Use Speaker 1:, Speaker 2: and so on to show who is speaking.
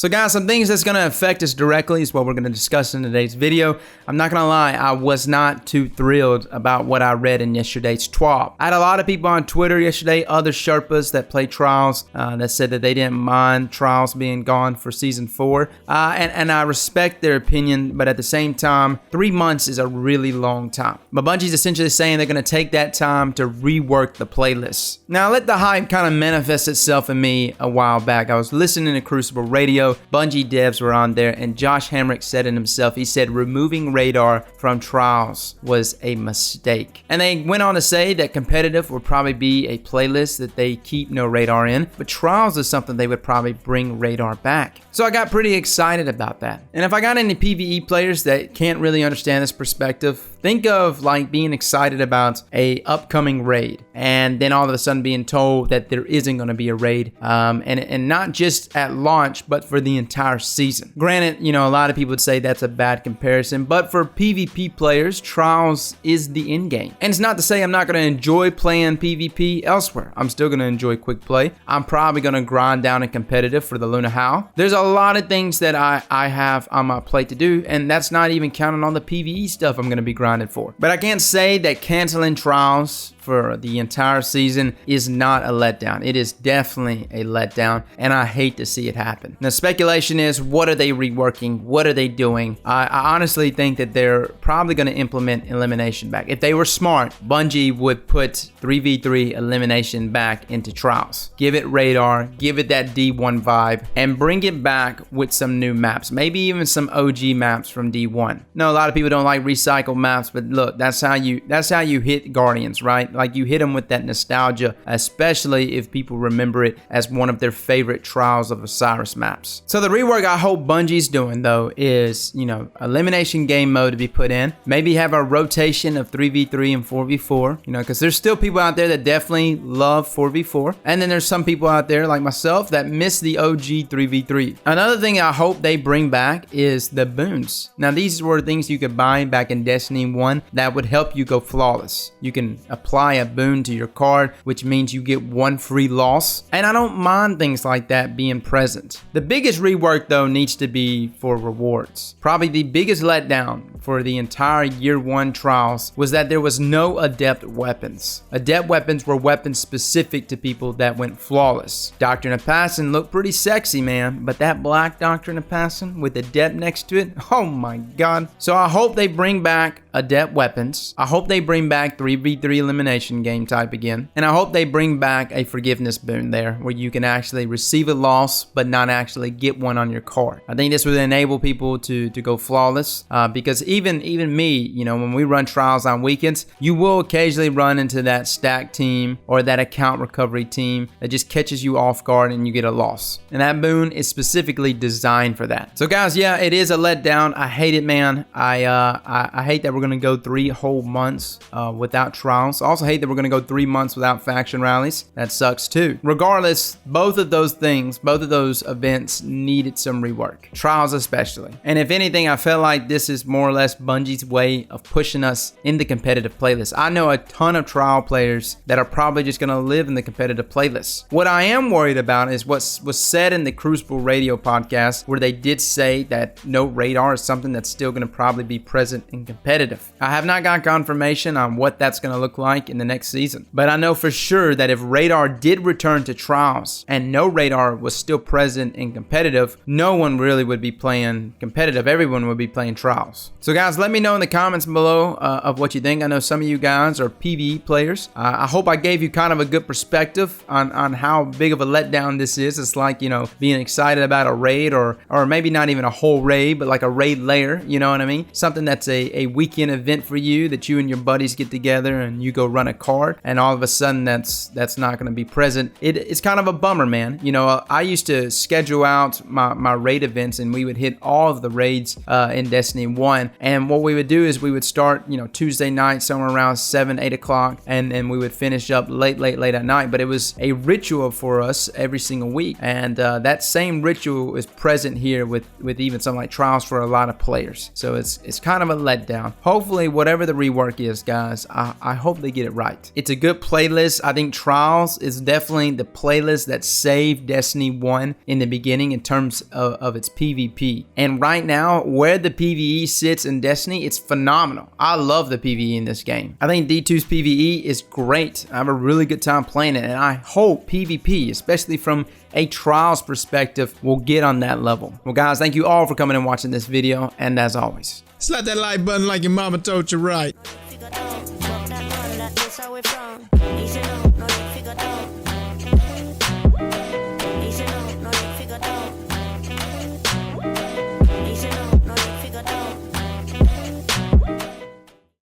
Speaker 1: So guys, some things that's going to affect us directly is what we're going to discuss in today's video. I'm not going to lie, I was not too thrilled about what I read in yesterday's TWAB. I had a lot of people on Twitter yesterday, other Sherpas that play Trials, that said that they didn't mind Trials being gone for Season 4. And I respect their opinion, but at the same time, 3 months is a really long time. But Bungie's essentially saying they're going to take that time to rework the playlist. Now, let the hype kind of manifest itself in me a while back. I was listening to Crucible Radio. Bungie devs were on there, and Josh Hamrick said it himself. He said removing radar from Trials was a mistake. And they went on to say that competitive would probably be a playlist that they keep no radar in, but Trials is something they would probably bring radar back. So I got pretty excited about that. And if I got any PvE players that can't really understand this perspective, think of like being excited about a upcoming raid and then all of a sudden being told that there isn't going to be a raid, and not just at launch, but for the entire season. Granted, you know, a lot of people would say that's a bad comparison, but for PvP players, Trials is the end game. And it's not to say I'm not going to enjoy playing PvP elsewhere. I'm still going to enjoy quick play. I'm probably going to grind down in competitive for the Luna Howl. There's a lot of things that I have on my plate to do, and that's not even counting on the PvE stuff I'm going to be grinding for. But I can't say that canceling Trials for the entire season is not a letdown. It is definitely a letdown, and I hate to see it happen. Now, speculation is, what are they reworking? What are they doing? I honestly think that they're probably going to implement elimination back. If they were smart, Bungie would put 3v3 elimination back into Trials. Give it radar, give it that D1 vibe, and bring it back with some new maps. Maybe even some OG maps from D1. No, a lot of people don't like recycled maps, but look, that's how you hit Guardians, right? Like, you hit them with that nostalgia, especially if people remember it as one of their favorite Trials of Osiris maps. So the rework I hope Bungie's doing though is, you know, elimination game mode to be put in. Maybe have a rotation of 3v3 and 4v4, you know, because there's still people out there that definitely love 4v4. And then there's some people out there like myself that miss the OG 3v3. Another thing I hope they bring back is the boons. Now, these were things you could buy back in Destiny 1 that would help you go flawless. You can apply a boon to your card, which means you get one free loss, and I don't mind things like that being present. The biggest rework though needs to be for rewards. Probably the biggest letdown for the entire year 1 Trials was that there was no adept weapons. Adept weapons were weapons specific to people that went flawless. Doctrine of Passing looked pretty sexy, man, but that black Doctrine of Passing with adept next to it, oh my god. So I hope they bring back adept weapons. I hope they bring back 3v3 elimination game type again, and I hope they bring back a forgiveness boon there where you can actually receive a loss but not actually get one on your card. I think this would enable people to go flawless, because even me, you know, when we run Trials on weekends, you will occasionally run into that stack team or that account recovery team that just catches you off guard and you get a loss, and that boon is specifically designed for that. So guys, yeah, it is a letdown. I hate it, man. I hate that we're gonna go 3 whole months without Trials. I also hate that we're going to go 3 months without faction rallies. That sucks too. Regardless, both of those things, both of those events needed some rework. Trials especially. And if anything, I felt like this is more or less Bungie's way of pushing us in the competitive playlist. I know a ton of Trial players that are probably just going to live in the competitive playlist. What I am worried about is what was said in the Crucible Radio podcast, where they did say that no radar is something that's still going to probably be present in competitive. I have not got confirmation on what that's going to look like in the next season, but I know for sure that if radar did return to Trials and no radar was still present in competitive, no one really would be playing competitive. Everyone would be playing Trials. So guys, let me know in the comments below of what you think. I know some of you guys are PvE players. I hope I gave you kind of a good perspective on how big of a letdown this is. It's like, you know, being excited about a raid, or maybe not even a whole raid, but like a raid layer, you know what I mean? Something that's a weekend event for you that you and your buddies get together and you go run a card, and all of a sudden that's not going to be present. It's kind of a bummer, man. You know, I used to schedule out my raid events, and we would hit all of the raids in Destiny 1, and what we would do is we would start, you know, Tuesday night somewhere around 7-8 o'clock, and we would finish up late at night. But it was a ritual for us every single week, and that same ritual is present here with even something like Trials for a lot of players. So it's kind of a letdown. hopefully whatever the rework is, guys, I hope they get it right. It's a good playlist. I think Trials is definitely the playlist that saved Destiny 1 in the beginning in terms of its PvP. And right now, where the PvE sits in Destiny, it's phenomenal. I love the PvE in this game. I think D2's PvE is great. I have a really good time playing it, and I hope PvP, especially from a Trials perspective, will get on that level. Well, guys, thank you all for coming and watching this video, and as always,
Speaker 2: slap that like button like your mama told you right.